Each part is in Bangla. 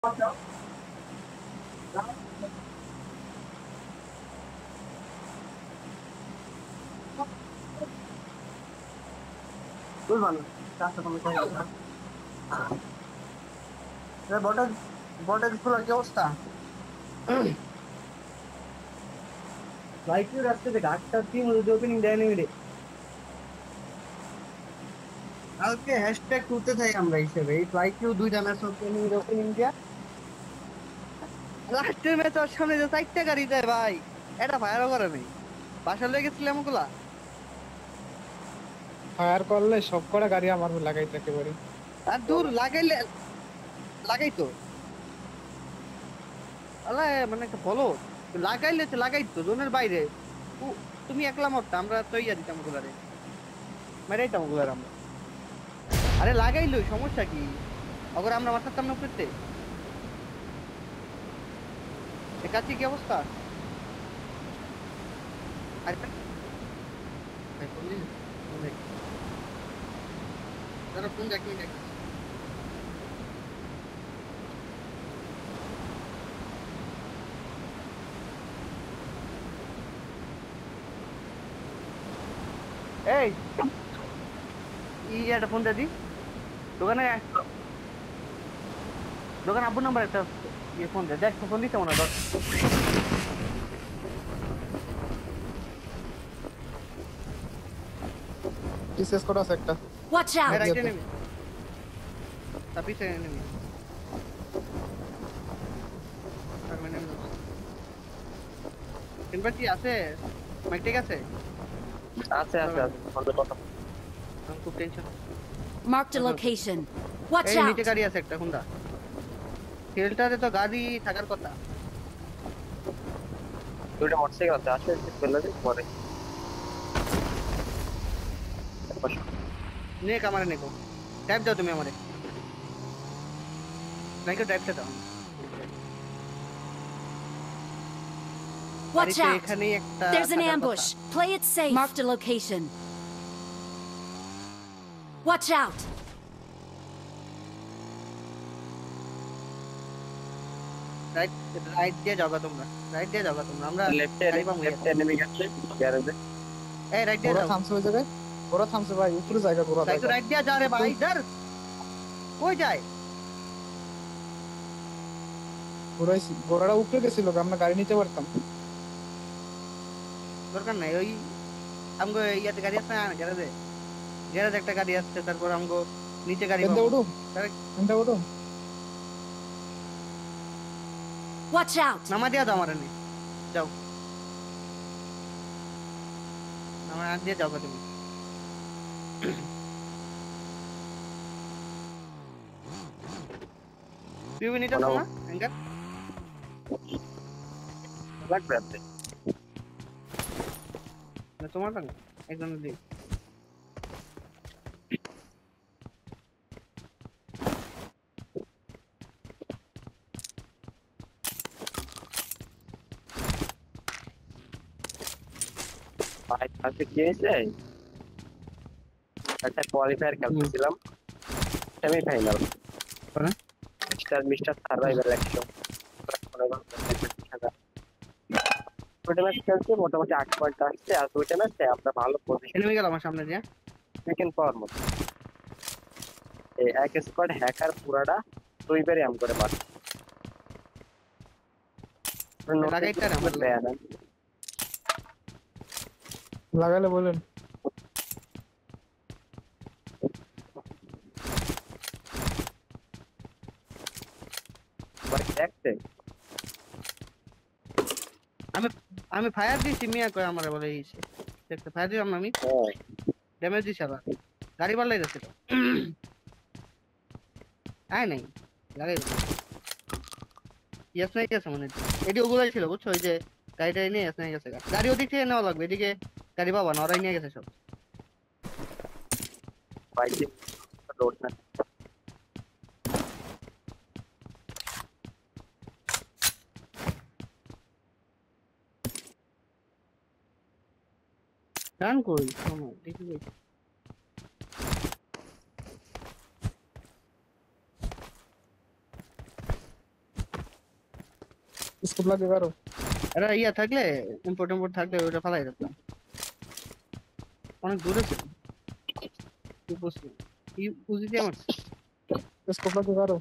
বুঝবানো চারটা কমে হয়ে গেল। বটের বটের খোলার কি অবস্থা? লাইকিউ রাস্তাতে ঘাটটা টিম যদি ওপেনিং দেয় রে। কালকে হ্যাশট্যাগ করতে থাকি আমরা হিসেবে এই লাইকিউ দুইটা ম্যাচ ওপেনিং দিয়া লাস্টের ম্যাচ ওর সামনে যে চারটা গাড়ি যায় ভাই, এটা ফায়ারও করে নাই। বাসা লয়ে গেছিলাম ওগুলা। ফায়ার করলে সব কটা গাড়ি আমার লাগাইতে একেবারে। আর দূর লাগাইলে লাগাইতো আল্লাহ, মানে একটা বলো লাগাইলে তো লাগাইতো জোনের বাইরে। তুমি একলা মরতা, আমরা তো ইয়া দিতাম ওগুলারে, মেরাইতাম ওগুলার আমরা। আরে লাগাইলো সমস্যা কি? অগর আমরা মারতাম না করতে। দেখাচ্ছি কি অবস্থা। আরে ভাই ফোন দিন, ফোন দেখ, দাঁড়া ফোন দেখ দেখ। এই একটা ফোন দে দি দোকানে, দোকান আব্বুর নাম্বার একটা ইয়ে ফোন দে, দেখ ফোন দিতে মনে হয়। টিসিএস কোড আছে একটা। Watch out! রাইটে নেমে তাপিছে নেমে ইনভার্টি আছে, মাইক ঠিক আছে। আছে আছে আছে ফোনে কথা। আমি খুব tension. Marked a location. Watch এই out! নিচে গাড়ি আছে একটা হুন্ডা, ফিল্টারে তো গাড়ি থাকার কথা। দুইটা মোটরসাইকেল আছে, আসলে ফেলে দিই পরে। নে কামারে নেকো টাইপ দাও তুমি আমারে, নাইকো টাইপটা দাও। Watch গাড়িতে out! এখানেই একটা There's an থাকার ambush. কথা। Play it safe. Marked a location. Watch out! Right right দিয়ে যাওগা তোমরা, রাইট দিয়ে যাওগা তোমরা, আমরা লেফটে গাড়ি পাবো। লেফটে এনিমি গেছে গ্যারেজে। এই রাইট দিয়ে ওরা যাও, থামছে ওই জায়গায়, ওরা থামছে ভাই, উপরে জায়গা পুরো তাই তো রাইট দিয়ে যা রে ভাই, ধর কই যায়। পুরাই গোড়াটা উপরে গেছিল, আমরা গাড়ি নিতে পারতাম। দরকার নাই, ওই আমগো ইয়াতে গাড়ি আছে না গ্যারেজে, গ্যারেজে একটা গাড়ি আসছে, তারপর আমগো নিচে গাড়ি এনতে পাবো। উঠুম, এনতে উঠুম। Watch out! নামা দিয়া দাও আমারে নে, যাও আমার আর দিয়ে যাও তুমি। তুই নিতে আসো না অ্যাঙ্গার লাগবে আপনি। না তোমার না একজন দিই। ভাই আজকে কি হয়েছে, একটা কোয়ালিফায়ার খেলতেছিলাম, সেমিফাইনাল মিস্টার সার্ভাইভাল 100 ওইটা ম্যাচ খেলছে, মোটামুটি 8 পয়েন্ট আসছে। আর ওইটা ম্যাচে আমরা ভালো পজিশন এনিমি গেল আমার সামনে দিয়ে, সেকেন্ড পাওয়ার মতো এই এক স্কোয়াড হ্যাকার পুরাটা দুইবারই আম করে মার লাগাইতে না আমার দেয় না। লাগালে বলেন। ভাই দেখতে আমি আমি ফায়ার দিছি, মিয়া কই আমারে বলে এইছে দেখতে ফায়ার দিলাম না আমি, ড্যামেজ দিছি আবার গাড়ি পাল্লাই যাচ্ছে তো। আয় নাই লাগাই ইয়াস নাই গেছে মানে, এটি ওগুলাই ছিল বুঝছো, ওই যে গাড়িটা নিয়ে ইয়াস নাই গেছে, গাড়ি ওদিক থেকে নেওয়া লাগবে, এদিকে গাড়ি পাবা না, ওরাই নিয়ে গেছে সব। ভাই রোড না রান কই সময় দেখি কই। স্কোপ লাগে কারো? আরে ইয়া থাকলে ইম্পোর্ট থাকলে ওটা ফালাই রাখতাম। অনেক দূরে ছিল। কি বুঝলি? কি বুঝলি আমার? স্কোপ লাগে কারো?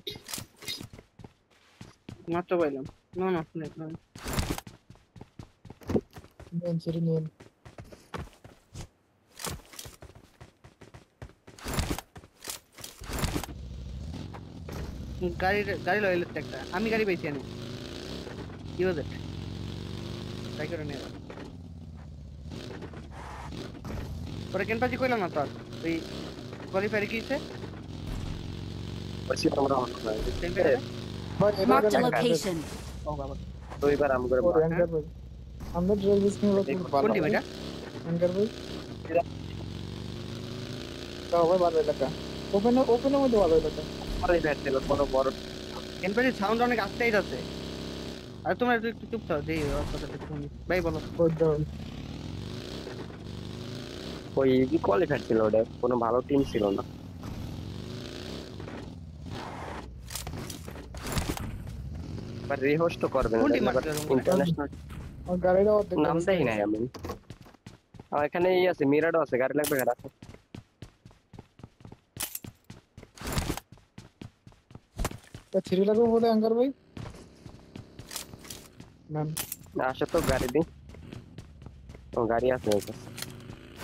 মাত্র পাইলাম। না না না। নিন ছেড়ে নিন। গাড়ি লইলে একটা। আমি গাড়ি পেয়েছি আমি। কি হলো? তাই করে নিয়ে গেল। পরে কেন পাজি কইলাম না তো আর। ওই কোয়ালিফায়ার কিছে? বলছি তোমরা অন করে সেন্টারে? ভাই এটা Marked a কেন location. ও বাবা। দুইবার আম করে ওরে অ্যাঙ্কার ভাই। আমরা ড্রাইভ স্কিল লোক ভালো। কোন টিম এটা? অ্যাঙ্কার ভাই। তাও ভাই ভালো এলাকা। ওপেনের মধ্যে ভালো এলাকা। খালি ব্যাট ছিল কোনো বড় কেন পাজি সাউন্ড অনেক আস্তেই যাচ্ছে। আর তোমরা একটু চুপ থাকো দেই ওর কথাটা শুনি। ভাই বলো। বলতে হবে। ওই কোয়ালিফায়ার ছিল ওটা কোনো ভালো টিম ছিল না আর রিহোস্ট করবে না কোন টিম মারছে ইন্টারন্যাশনাল আমার গাড়িটা অর্ধেক নাম দেই নাই আমি আর এখানে এই আছে মিরাডো আছে গাড়ি লাগবে গাড়ি আছে তা থ্রি লাগবে বলে অ্যাঙ্কার ভাই? না আসে তো গাড়ি দি ও গাড়ি আছে ওই কাছে।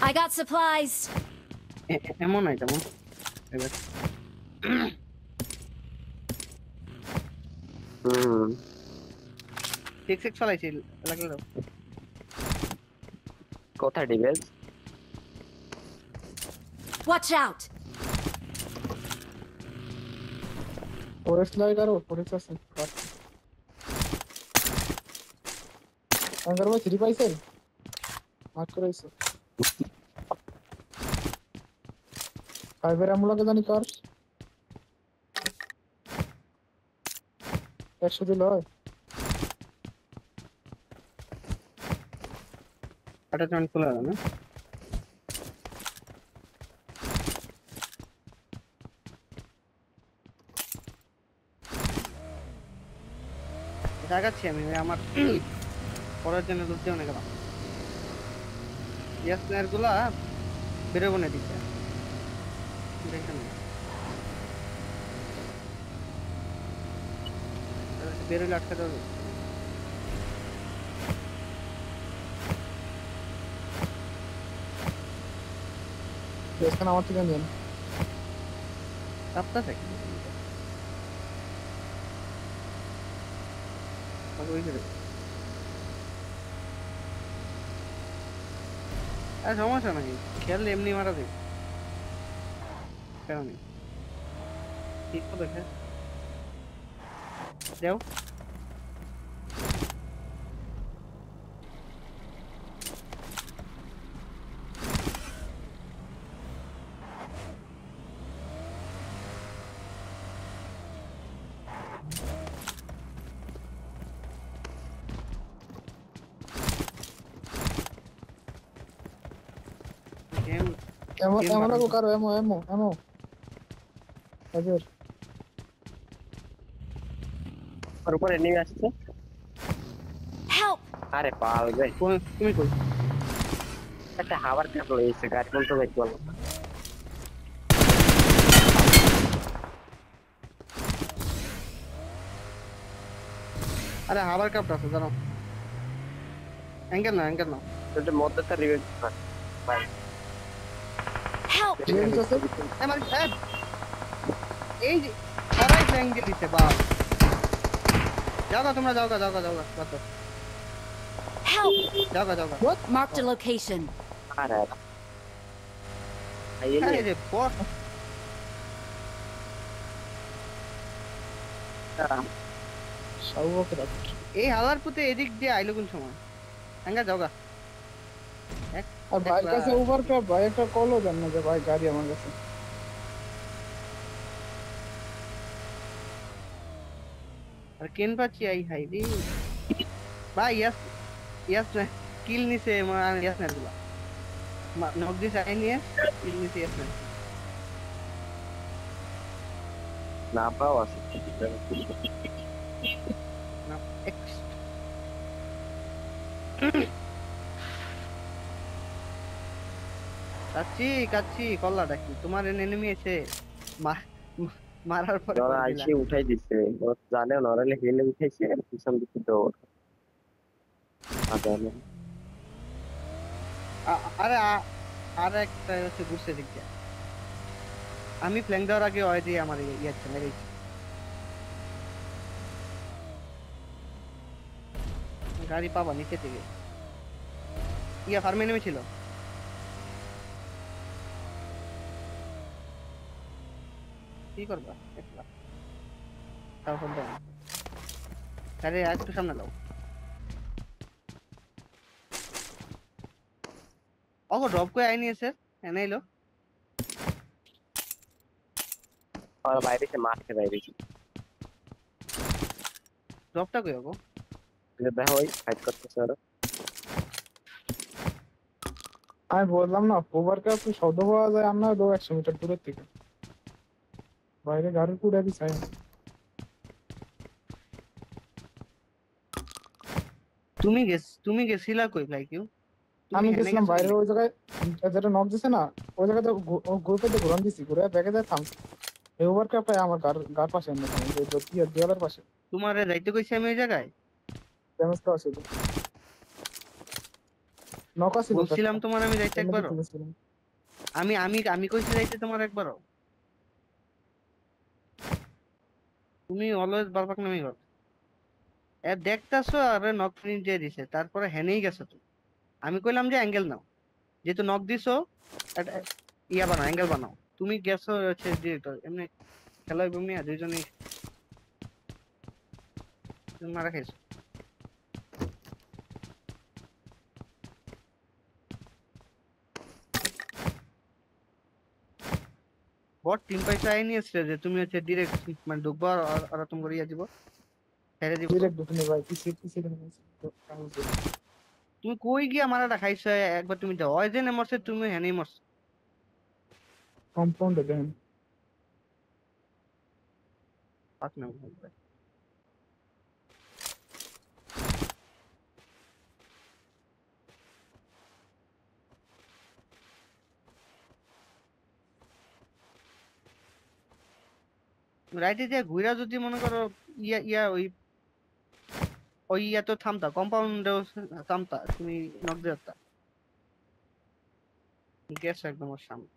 I got supplies. এমন নাই তেমন। এবার হুম 6 চালাইছি লাগলো। কোথায় ডিভেলস Watch out. ফরেস্ট লাগে কারো? ফরেস্ট আছে। অ্যাঙ্কার ভাই থ্রি পাইছেন? মার্ক করাইছে। ফাইভের আমলাকে জানি কার 100 দিল হয়। আটা জয়েন খোলা না? দেখাচ্ছি আমি আমার পরের জন্য লুটতে অনেক গেলাম। ইয়াসনার গুলা বেরোবো না দিচ্ছে। দেখেন বেরোলে আটকাতে হবে। এখানে আমার থেকে নিন। চাপটা থাকে আর সমস্যা নাই, খেললে এমনি মারা দেবে। কেন নেই ঠিক তো দেখে যাও। গেম এমন Game এমন বানানো। কারো এমো হাজার আর উপরে নিয়ে আসছে Help. আরে পাল রে তুমি কই? একটা হাওয়ার কাপ রয়েছে গাড়ি কোন তো দেখতে পারবো না। আরে হাবার কাপটা আছে জানো। অ্যাঙ্গেল না এটা মধ্যে তার রিভেঞ্জ ভাই Help. রিয়েল আছে। আমার এই যে সবাই অ্যাঙ্গেল দিচ্ছে বাল। যাও তোমরা যাও বাদ Help. যাও Marked a location. আরে আই আরে রে বস সাউক রাখ। এই হালার পুতে এদিক দিয়ে আইলো কোন সময়? অ্যাঙ্গা যাওগা আর ভাইয়ের কাছে ওভারক্রাফট ভাই একটা কলও দেন না যে ভাই গাড়ি আমার কাছে। আর কেন পাচ্ছি আই হাই রে ভাই। ইয়াস না কিল নিছে ইয়াস না গুলা নক দিস আই নিয়ে কিল নিছে ইয়াস না পাও আছে না কাচ্ছি কাচ্ছি কল্লাটা কি তোমার এনিমি এসে মারার পরে ওরা কল দিলা? আইসে উঠাই দিছে, ওরা তো জানে না, ওরা হেলে উঠাইছে পিছন দিকে দৌড়। জানে আরে আর একটা হচ্ছে ঘুরছে দিক দিয়ে। আমি ফ্ল্যাং দেওয়ার আগে ওই দিয়ে আমার ইয়ে মেরেছি। গাড়ি পাবা নিচে থেকে। ইয়া ফার্মে নেমেছিল। কি করবা একলা? তারপর দাও গাড়ি আর একটু সামনে দাও। ওগো ড্রপ করে আইনি এসে এনে এলো। ওরা বাইরেছে, মাঠে বাইরেছে। ড্রপটা কই ওগো? দেখো ওই ফাইট করতেছে ওরা। আমি বললাম না ওভার ক্যাপ শব্দ পাওয়া যায় আমরা 100 মিটার দূরের থেকে, বাইরে গাড়ি পুড়ে দিছে। তুমি গেছিলা কই ভাই কেউ? আমি গেছিলাম বাইরে ওই জায়গায় যেটা নক দিছে না, ওই জায়গাতে গ্রুপে যে ঘুরান দিছি, ঘুরে ব্যাগে যায় থাম। এই ওভার ক্যাপটা আমার গার পাশে এনে থাম, যে দেয়ালের পাশে। তোমারে যাইতে কইছি আমি ওই জায়গায়। ড্যামেজ তো আছে, নক আছে বলছিলাম তোমার আমি যাইতে একবারও। আমি আমি আমি কইছি যাইতে তোমার একবারও। তুমি অলওয়েজ বারবাক নামি কর। এ দেখতাছো আরে নক ফিনিশ দিয়ে দিছে, তারপরে হেনেই গেছো তুমি। আমি কইলাম যে অ্যাঙ্গেল নাও, যেহেতু নক দিছো ইয়া বানাও, অ্যাঙ্গেল বানাও। তুমি গেছো হচ্ছে ডিরেক্টর এমনি খেলা হইব মিয়া দুইজনই তুমি মারা খাইছো। বট টিম পয়সা আইনি আসছে যে তুমি হচ্ছে ডিরেক্ট মানে ঢুকবো আর ওরা তোমাকে ইয়া দিব, ছেড়ে দিব। ডিরেক্ট ঢুকে ভাই পিছে পিছে। তুমি কই গিয়া মারাটা খাইছো একবার? তুমি যাও ওই যে মরছে, তুমি হেনেই মরছো। কম্পাউন্ডে দেন পাঁচ নম্বর রাইটে যে ঘুরা যদি মনে করো ইয়া ইয়া ওই ওই ইয়া তো থামতা, কম্পাউন্ডেও থামতা, তুমি নক দিতা। গেছো একদম ওর সামনে।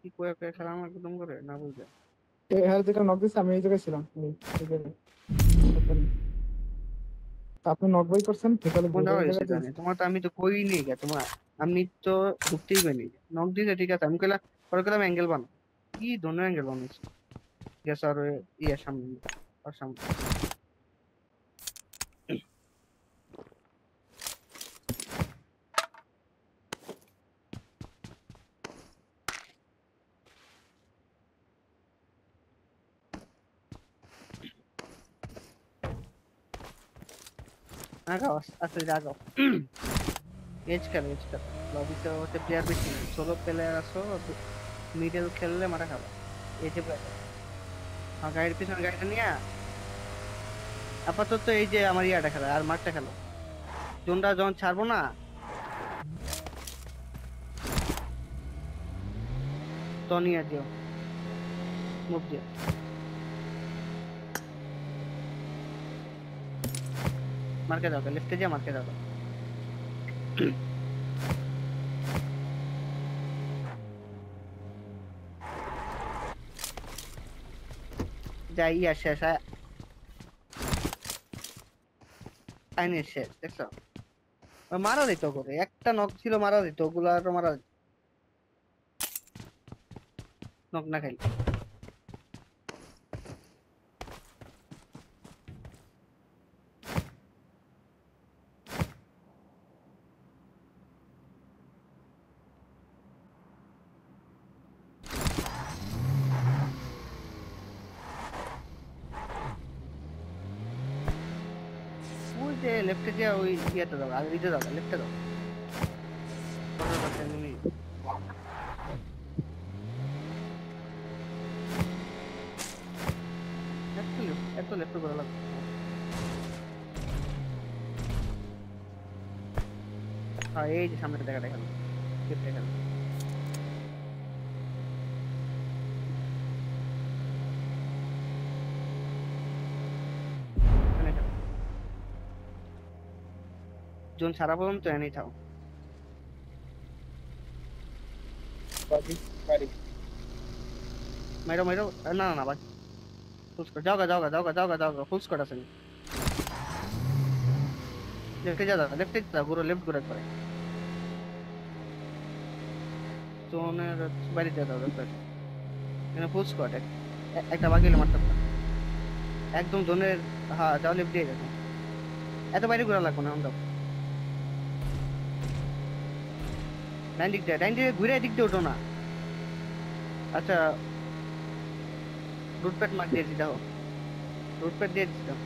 কি কয়ে কয়ে খেলা আমার একদম করে না বুঝলে। হ্যাঁ, যেটা নক দিছে আমি এই জায়গায় ছিলাম। আপনি নক বাই করছেন ঠিকালে কোন ঘুরে জায়গায় জায়গায় সেটা নেই তোমার, তো আমি তো কই নেই গে তোমার। আমি তো ঢুকতেই পারিনি। নক দিতে ঠিক আছে, আমি কইলা পরে কইলাম অ্যাঙ্গেল বানাও। কি ধরনের অ্যাঙ্গেল বানাইছি? গেছো আর ইয়া সামনে আর সামনে। আগাও আস্তে আগাও। এজ খেলো এজ খেলো। লবিতে হচ্ছে প্লেয়ার বেশি নেই, 16 প্লেয়ার আছো। মিডল খেললে মারা খাবা। এজে আর গাড়ির পিছনে গাড়িটা নিয়ে আপাতত এই যে আমার ইয়াটা খেলো আর মাঠটা খেলো। জোনটা যখন ছাড়বো না তো নিয়ে দিও, মুভ দিও। মার্কে দাও, লেফটে যা মার্কে দাও। যাই ইয়া শেষ আইনি শেষ দেখছো? মারা দিত করে, একটা নক ছিল মারা দিত, ওগুলা আরো মারা দিত নক না খাইলে। ওই যে লেফটে যা ওই ইয়েতে দাও, আগে দিতে দাও, লেফটে দাও। এত লেফট করে লাগবে। হ্যাঁ এই যে সামনে দেখা দেখালো দেখালো জোন সারা পর্যন্ত এনেই থাও বাকি বাড়ি মাইরো মাইরো না না না বাকি ফুল স্কোয়াড যাওগা যাওগা যাওগা যাওগা যাওগা ফুল স্কোয়াড আছে লেফটে যা দাদা লেফটে যা ঘুরো লেফট ঘুরে করে জোনের বাইরে যা দাদা এখানে ফুল স্কোয়াড একটা বাকি এলে মারতে পারতাম একদম জোনের হ্যাঁ যাও লেফট দিয়ে যাবে এত বাইরে ঘোরা লাগবে না আমরা ডাইন দিক ঘুরে এদিক দিয়ে ওঠো না আচ্ছা রুট প্যাড মার দিয়েছি দেখো রুট প্যাড দিয়ে দিচ্ছি দেখো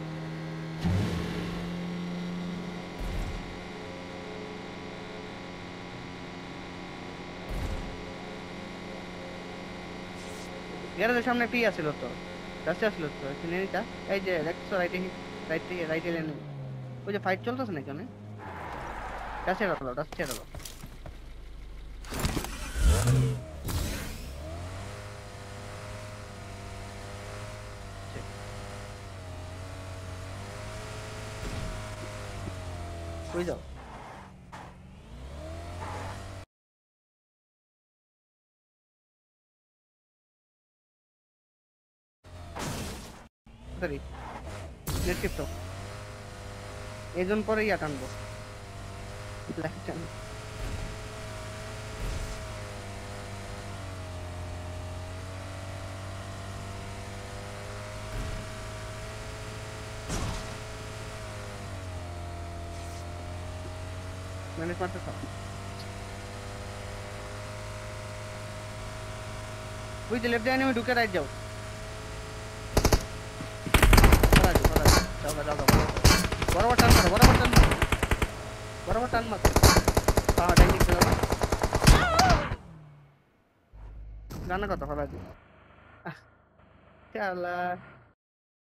গ্যারেজের সামনে একটা আসছিল তো রাস্তা আসছিল তো এখানে নিতা এই যে দেখছো রাইটে লেনে ওই যে ফাইট চলতেছে না এখানে কাছে রাখো কই যাও সরি নেট টিপটো এজন পরে ইয়া টানবো লাইট টানবো मैंने मारते था ওই যে লেফট ডাইনে ঢুকে রাইট যাও যাও বরাবর টান মারো হ্যাঁ ডাইন দিকে যাও গানা কথা ফলা দিও চালা